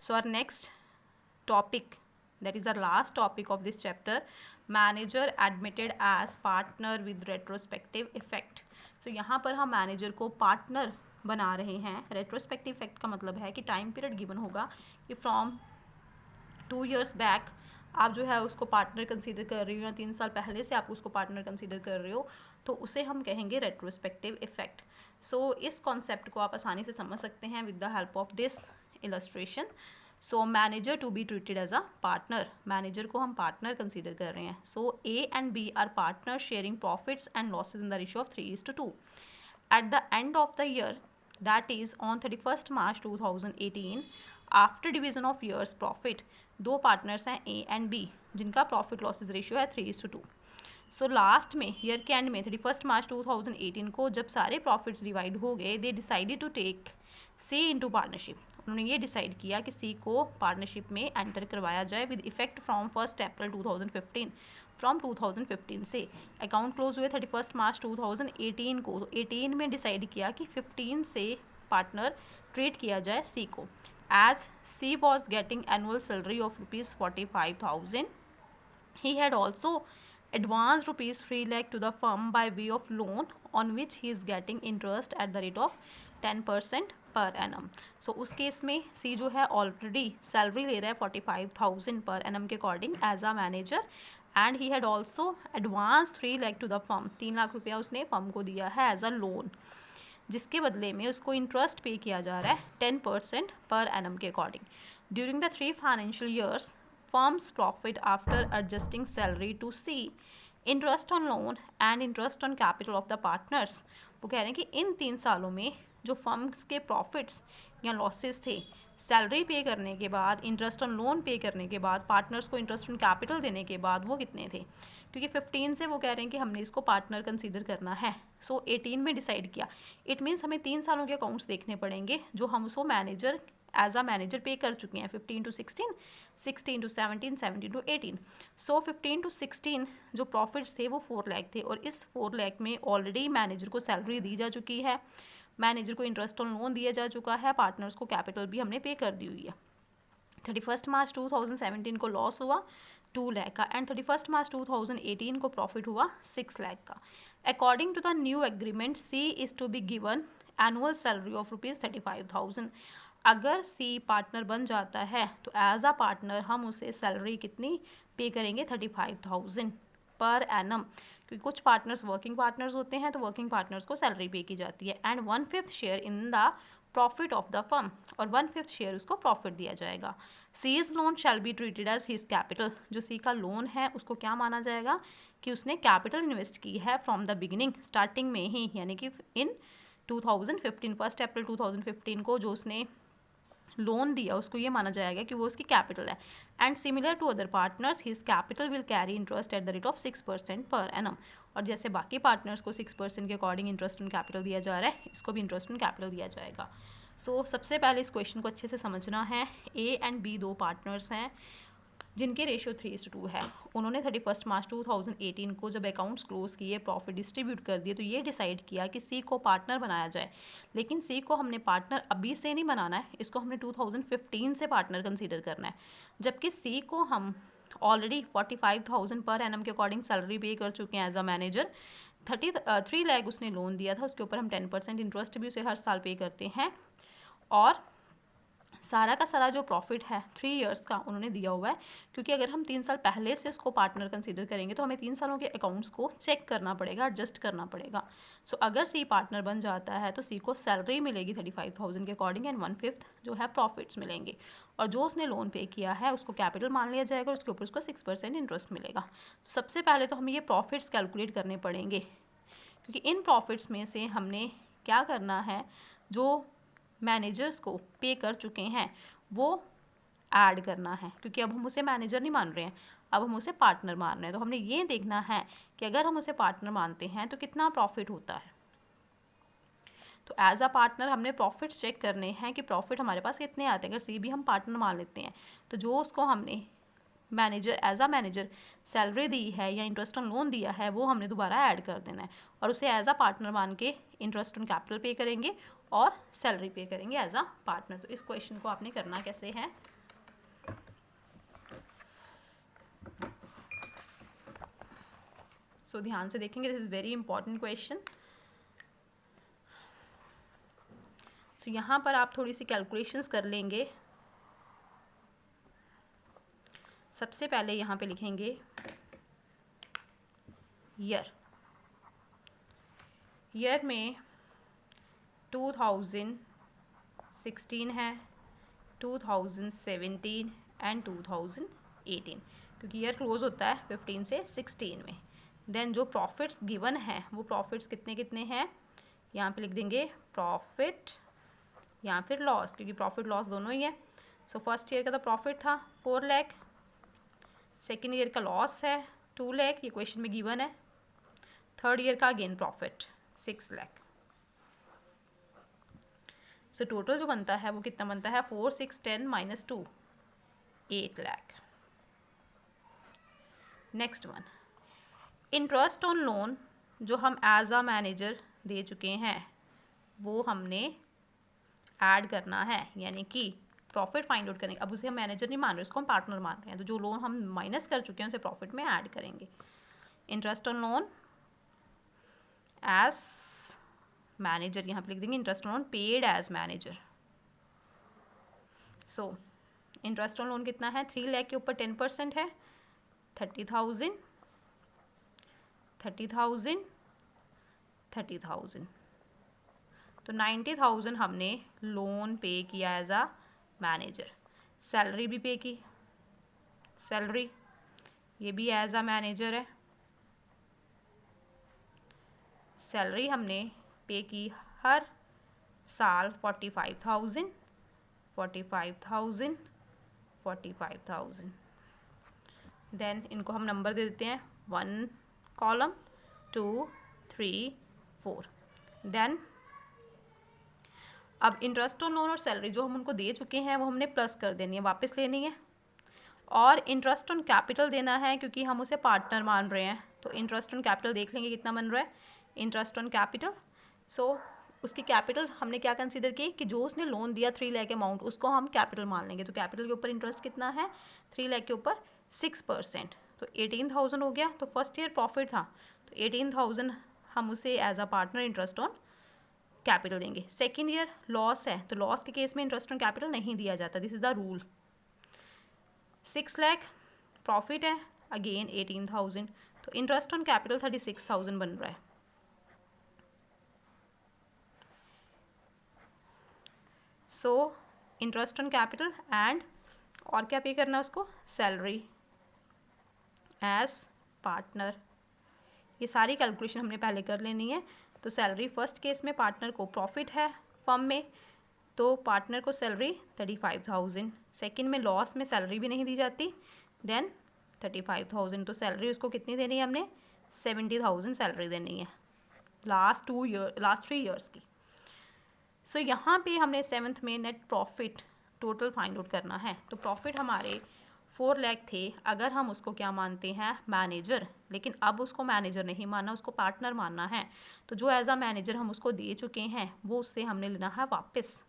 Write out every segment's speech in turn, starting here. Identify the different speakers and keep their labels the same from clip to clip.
Speaker 1: So our next topic, that is the last topic of this chapter, manager admitted as partner with retrospective effect. So यहाँ पर हम manager को partner बना रहे हैं. Retrospective effect का मतलब है कि टाइम पीरियड गिवन होगा कि फ्रॉम 2 years बैक आप जो है उसको पार्टनर कंसीडर कर रही हो, या 3 साल पहले से आप उसको पार्टनर कंसीडर कर रहे हो, तो उसे हम कहेंगे रेट्रोस्पेक्टिव इफेक्ट. सो इस कॉन्सेप्ट को आप आसानी से समझ सकते हैं with the help of this illustration. So manager to be treated as a partner, manager को हम पार्टनर कंसीडर कर रहे हैं. So A and B are partner sharing profits and losses in the ratio of 3:2. At the end of the year, that is on 31st March 2018, after division of years profit, दो partners हैं A and B जिनका profit losses ratio है 3:2. So last में year के and में 31st March 2018 को जब सारे प्रॉफिट्स डिवाइड हो गए, they decided to take C into partnership. उन्होंने ये डिसाइड किया कि सी को पार्टनरशिप में एंटर करवाया जाए with effect from 1 April 2015. From 2015 से अकाउंट क्लोज हुए 31st March 2018 को. तो 18 में डिसाइड किया कि 15 से पार्टनर ट्रीट किया जाए सी को. As C was getting annual salary of ₹45,000, he had also advanced ₹3 lakh to the firm by way of loan on which he is getting interest at the rate of 10% per annum. So उस case में C जो है already salary ले रहा है 45,000 per annum के according as a manager, and he had also advance 3 lakh to the firm. 3 lakh रुपया उसने फर्म को दिया है एज अ लोन, जिसके बदले में उसको इंटरेस्ट पे किया जा रहा है 10% पर एनम के according. During the 3 financial years, firm's profit after adjusting salary to C, interest on loan and interest on capital of the partners. वो कह रहे हैं कि इन 3 सालों में जो फर्म्स के प्रॉफिट्स या लॉसेस थे, सैलरी पे करने के बाद, इंटरेस्ट ऑन लोन पे करने के बाद, पार्टनर्स को इंटरेस्ट ऑन कैपिटल देने के बाद, वो कितने थे. क्योंकि 15 से वो कह रहे हैं कि हमने इसको पार्टनर कंसीडर करना है. सो 18 में डिसाइड किया. इट मीन्स हमें 3 सालों के अकाउंट्स देखने पड़ेंगे जो हम उसको मैनेजर एज अ मैनेजर पे कर चुके हैं. 15 to 16, 16 to 17, 17 to 18. So 15 to 16 जो प्रॉफिट्स थे वो 4 लाख थे, और इस 4 लाख में ऑलरेडी मैनेजर को सैलरी दी जा चुकी है, मैनेजर को इंटरेस्ट ऑन लोन दिया जा चुका है, पार्टनर्स को कैपिटल भी हमने पे कर दी हुई है. 31st March 2017 को लॉस हुआ 2 लाख का, एंड 31st March 2018 को प्रॉफिट हुआ 6 लाख का. According to the new agreement, C is to be given annual salary of ₹35,000. अगर सी पार्टनर बन जाता है तो एज अ पार्टनर हम उसे सैलरी कितनी पे करेंगे, 35,000 पर एनम. क्योंकि कुछ पार्टनर्स वर्किंग पार्टनर्स होते हैं, तो वर्किंग पार्टनर्स को सैलरी पे की जाती है. And 1/5 share in the profit of the firm, और 1/5 शेयर उसको प्रॉफिट दिया जाएगा. C's loan shall be treated as his capital. जो सी का लोन है उसको क्या माना जाएगा कि उसने कैपिटल इन्वेस्ट की है फ्रॉम द बिगिनिंग, स्टार्टिंग में ही, यानी कि इन 2015, 1 April 2015 को जो उसने लोन दिया उसको ये माना जाएगा कि वो उसकी कैपिटल है. And similar to other partners, his capital will carry interest at the rate of 6% per annum. और जैसे बाकी पार्टनर्स को 6% के अकॉर्डिंग इंटरेस्ट ऑन कैपिटल दिया जा रहा है, इसको भी इंटरेस्ट ऑन कैपिटल दिया जाएगा. सो सबसे पहले इस क्वेश्चन को अच्छे से समझना है. ए एंड बी दो पार्टनर्स हैं जिनके रेशियो 3:2 है. उन्होंने 31st March 2018 को जब अकाउंट्स क्लोज किए, प्रॉफिट डिस्ट्रीब्यूट कर दिए, तो ये डिसाइड किया कि सी को पार्टनर बनाया जाए. लेकिन सी को हमने पार्टनर अभी से नहीं बनाना है, इसको हमने 2015 से पार्टनर कंसीडर करना है. जबकि सी को हम ऑलरेडी 45,000 पर एनम के अकॉर्डिंग सैलरी पे कर चुके हैं एज अ मैनेजर. 3 लाख उसने लोन दिया था, उसके ऊपर हम 10% इंटरेस्ट भी उसे हर साल पे करते हैं. और सारा का सारा जो प्रॉफिट है 3 ईयर्स का उन्होंने दिया हुआ है. क्योंकि अगर हम 3 साल पहले से उसको पार्टनर कंसीडर करेंगे तो हमें 3 सालों के अकाउंट्स को चेक करना पड़ेगा, एडजस्ट करना पड़ेगा. सो अगर सी पार्टनर बन जाता है तो सी को सैलरी मिलेगी 35,000 के अकॉर्डिंग, एंड 1/5 जो है प्रॉफिट्स मिलेंगे. और जो उसने लोन पे किया है उसको कैपिटल मान लिया जाएगा, और उसके ऊपर उसको 6% इंटरेस्ट मिलेगा. तो सबसे पहले तो हमें ये प्रॉफिट्स कैलकुलेट करने पड़ेंगे, क्योंकि इन प्रॉफिट्स में से हमने क्या करना है, जो मैनेजर्स को पे कर चुके हैं वो ऐड करना है. क्योंकि अब हम उसे मैनेजर नहीं मान रहे हैं, अब हम उसे पार्टनर मान रहे हैं. तो हमने ये देखना है कि अगर हम उसे पार्टनर मानते हैं तो कितना प्रॉफिट होता है. तो एज अ पार्टनर हमने प्रॉफिट चेक करने हैं कि प्रॉफिट हमारे पास कितने आते हैं. अगर सी भी हम पार्टनर मान लेते हैं तो जो उसको हमने manager as a manager salary दी है या इंटरेस्ट ऑन लोन दिया है वो हमने दोबारा ऐड कर देना है, और उसे एज अ पार्टनर मान के इंटरेस्ट ऑन कैपिटल पे करेंगे और सैलरी पे करेंगे एज अ पार्टनर. तो इस क्वेश्चन को आपने करना कैसे है, सो ध्यान से देखेंगे, this is very important question. So यहाँ पर आप थोड़ी सी कैलकुलेशंस कर लेंगे। सबसे पहले यहाँ पे लिखेंगे ईयर में 2016 है, 2017 एंड 2018, क्योंकि ईयर क्लोज होता है 15 से 16 में। देन जो प्रॉफिट्स गिवन है वो प्रॉफिट्स कितने कितने हैं, यहाँ पे लिख देंगे प्रॉफिट या फिर लॉस, क्योंकि प्रॉफिट लॉस दोनों ही है। सो फर्स्ट ईयर का तो प्रॉफिट था 4 लाख, सेकेंड ईयर का लॉस है 2 लाख, ये क्वेश्चन में गिवन है। थर्ड ईयर का again profit 6 lakh. So total जो बनता है वो कितना बनता है, 4 6 10 minus 2 8 lakh. Next one, interest on loan जो हम एज अ मैनेजर दे चुके हैं वो हमने ऐड करना है, यानी कि प्रॉफिट फाइंड आउट करेंगे। अब उसे हम मैनेजर नहीं मान रहे, उसको हम पार्टनर मान रहे हैं, तो जो लोन हम माइनस कर चुके हैं उसे प्रॉफिट में ऐड करेंगे। Interest on loan as manager, यहाँ पे लिख देंगे interest on loan paid as manager. So interest on loan कितना है, 3 लाख के ऊपर 10% है 30,000 30,000 30,000, तो 90,000 हमने लोन पे किया एज अ मैनेजर। सैलरी भी पे की, सैलरी ये भी एज अ मैनेजर है। सैलरी हमने पे की हर साल 45,000 45,000 45,000। देन इनको हम नंबर दे देते हैं 1 कॉलम 2 3 4। देन अब इंटरेस्ट ऑन लोन और सैलरी जो हम उनको दे चुके हैं वो हमने प्लस कर देनी है, वापस लेनी है। और इंटरेस्ट ऑन कैपिटल देना है क्योंकि हम उसे पार्टनर मान रहे हैं, तो इंटरेस्ट ऑन कैपिटल देख लेंगे कितना बन रहा है, इंटरेस्ट ऑन कैपिटल। सो उसकी कैपिटल हमने क्या कंसीडर की कि जो उसने लोन दिया 3 लाख अमाउंट, उसको हम कैपिटल मान लेंगे। तो कैपिटल के ऊपर इंटरेस्ट कितना है, 3 लाख के ऊपर 6%, तो 18,000 हो गया। तो फर्स्ट ईयर प्रॉफिट था, तो 18,000 हम उसे as a partner interest on capital देंगे। सेकेंड ईयर लॉस है, तो लॉस के केस में इंटरेस्ट ऑन कैपिटल नहीं दिया जाता, this is the rule. 6 lakh profit है, अगेन 18,000, तो इंटरेस्ट ऑन कैपिटल 36,000 बन रहा है। सो इंटरेस्ट ऑन कैपिटल एंड और क्या पे करना है उसको, सैलरी एज पार्टनर। ये सारी कैलकुलेशन हमने पहले कर लेनी है। तो सैलरी फर्स्ट केस में पार्टनर को प्रॉफिट है फर्म में, तो पार्टनर को सैलरी 35,000। सेकेंड में लॉस में सैलरी भी नहीं दी जाती, देन 35,000, तो सैलरी उसको कितनी देनी है हमने, 70,000 सैलरी देनी है लास्ट 3 ईयर्स की। सो यहाँ पे हमने 7th में net profit total find out करना है। तो प्रॉफिट हमारे 4 लाख थे, अगर हम उसको क्या मानते हैं, मैनेजर, लेकिन अब उसको मैनेजर नहीं मानना, उसको पार्टनर मानना है। तो जो एज अ मैनेजर हम उसको दे चुके हैं वो उससे हमने लेना है वापस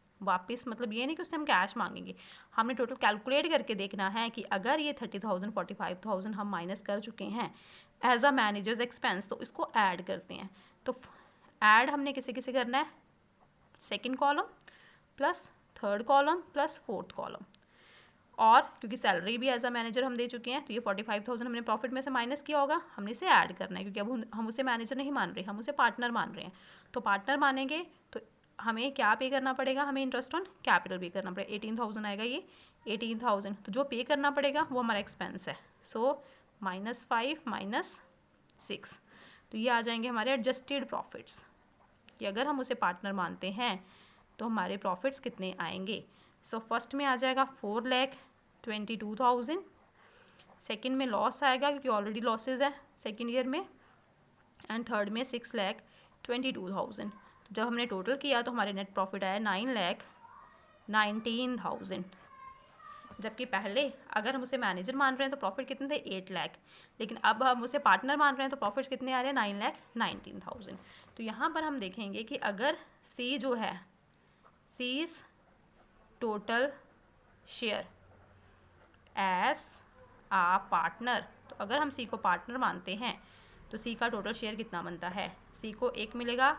Speaker 1: मतलब ये नहीं कि उससे हम कैश मांगेंगे, हमने टोटल कैलकुलेट करके देखना है कि अगर ये 30,000 45,000 हम माइनस कर चुके हैं एज अ मैनेजर्स एक्सपेंस, तो इसको ऐड करते हैं। तो ऐड हमने किसे किसे करना है, second column plus third column plus fourth column. और क्योंकि सैलरी भी एज अ मैनेजर हम दे चुके हैं, तो ये 45,000 हमने प्रॉफिट में से माइनस किया होगा, हमने इसे ऐड करना है, क्योंकि अब हम उसे मैनेजर नहीं मान रहे, हम उसे पार्टनर मान रहे हैं। तो पार्टनर मानेंगे तो हमें क्या पे करना पड़ेगा, हमें इंटरेस्ट ऑन कैपिटल पे करना पड़ेगा। 18,000 आएगा ये 18,000, तो जो पे करना पड़ेगा वो हमारा एक्सपेंस है। सो -5 -6, तो ये आ जाएंगे हमारे एडजस्टेड प्रॉफिट्स, कि अगर हम उसे पार्टनर मानते हैं तो हमारे प्रॉफिट्स कितने आएंगे। सो फर्स्ट में आ जाएगा 4,22,000, सेकेंड में लॉस आएगा क्योंकि ऑलरेडी लॉसेज है सेकेंड ईयर में, एंड थर्ड में 6,22,000। तो जब हमने टोटल किया तो हमारे नेट प्रॉफिट आया 9,19,000। जबकि पहले अगर हम उसे मैनेजर मान रहे हैं तो प्रॉफिट कितने थे, 8 लाख, लेकिन अब हम उसे पार्टनर मान रहे हैं तो प्रॉफिट्स कितने आ रहे हैं, 9,19,000। तो यहाँ पर हम देखेंगे कि अगर सी जो है, C is total share as a partner, तो अगर हम सी को पार्टनर मानते हैं तो तो सी का टोटल शेयर कितना बनता है? सी को एक मिलेगा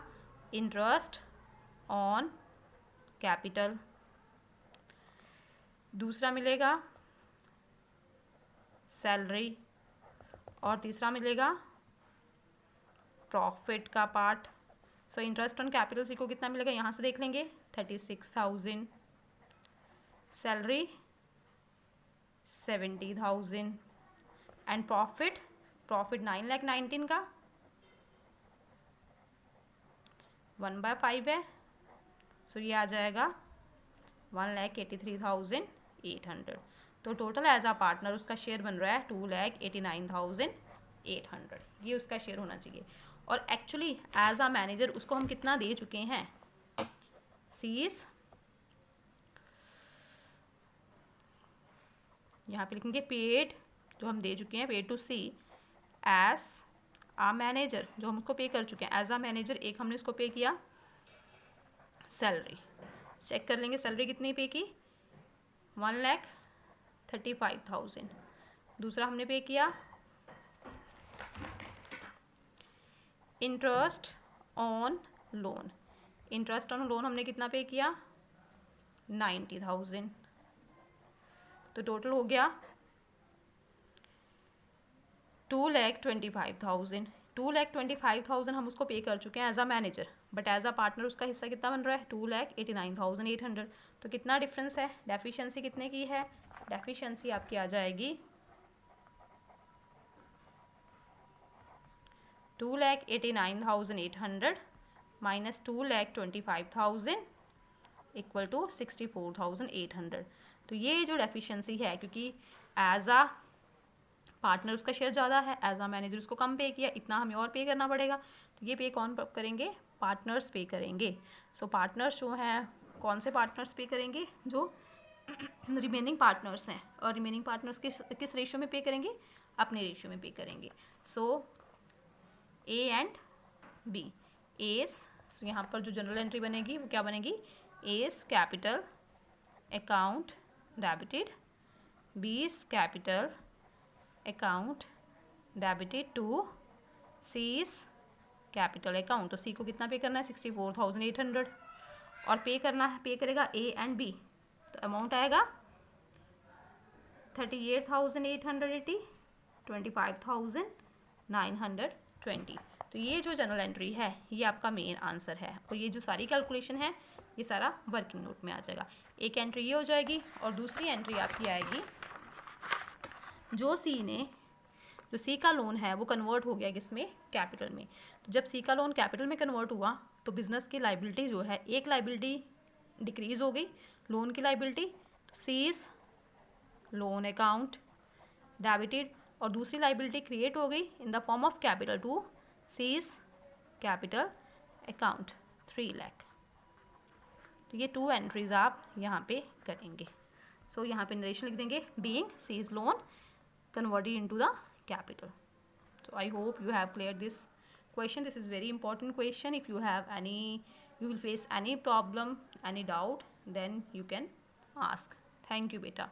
Speaker 1: इंटरेस्ट ऑन कैपिटल, दूसरा मिलेगा सैलरी, और तीसरा मिलेगा प्रॉफिट का part. So interest on capital C को कितना मिलेगा, यहाँ से देख लेंगे 36,000, सैलरी 70,000 एंड प्रॉफिट 9,19,000 का 1/5 है। सो ये आ जाएगा 1,83,800। तो टोटल एज अ पार्टनर उसका शेयर बन रहा है 2,89,800, ये उसका शेयर होना चाहिए। और एक्चुअली एज अ मैनेजर उसको हम कितना दे चुके हैं? सीज, यहाँ पे लिखेंगे पेड, जो हम दे चुके हैं, paid to C as a manager, जो हम उसको पे कर चुके हैं एज आ मैनेजर। एक हमने उसको पे किया सैलरी, चेक कर लेंगे सैलरी कितनी पे की, 1,35,000। दूसरा हमने पे किया interest on loan, interest on loan हमने कितना पे किया, 90,000। तो टोटल हो गया 2,25,000। 2,25,000 हम उसको पे कर चुके हैं as a manager, but as a partner उसका हिस्सा कितना बन रहा है, 2,89,800। तो कितना डिफरेंस है? डेफिशिएंसी कितने की है? डेफिशिएंसी आपकी आ जाएगी 2,89,800 माइनस 2,25,000 इक्वल टू 64,800। तो ये जो डेफिशिएंसी है, क्योंकि एज आ पार्टनर उसका शेयर ज़्यादा है, एज आ मैनेजर उसको कम पे किया, इतना हमें और पे करना पड़ेगा। तो ये पे कौन करेंगे? पार्टनर्स पे करेंगे। सो पार्टनर्स जो हैं, कौन से पार्टनर्स पे करेंगे? जो रिमेनिंग पार्टनर्स हैं। और रिमेनिंग पार्टनर्स किस रेशियो में पे करेंगे? अपने रेशियो में पे करेंगे। So A and B. Yes, so यहाँ पर जो जनरल एंट्री बनेगी वो क्या बनेगी? A's capital account debited, B's capital account debited to C's capital account. तो सी को कितना पे करना है? 64,800। और पे करना है, पे करेगा ए एंड बी, तो अमाउंट आएगा 38,880, 25,920। तो ये जो जनरल एंट्री है ये आपका मेन आंसर है। और ये जो सारी कैलकुलेशन है ये सारा वर्किंग नोट में आ जाएगा। एक एंट्री ये हो जाएगी और दूसरी एंट्री आपकी आएगी, जो सी का लोन है वो कन्वर्ट हो गया किसमें? कैपिटल में। तो जब सी का लोन कैपिटल में कन्वर्ट हुआ तो बिजनेस की लाइबिलिटी जो है, एक लाइबिलिटी डिक्रीज हो गई, लोन की लाइबिलिटी। तो सीज लोन अकाउंट डेबिटेड, और दूसरी लाइबिलिटी क्रिएट हो गई in the form of capital to C's capital account 3 lakh. तो ये 2 एंट्रीज आप यहाँ पे करेंगे। सो यहाँ पे नरेशन लिख देंगे, being C's loan converted into the capital. So I hope you have cleared this question. This is very important question. If you have any, you will face any problem, any doubt, then you can ask. Thank you beta.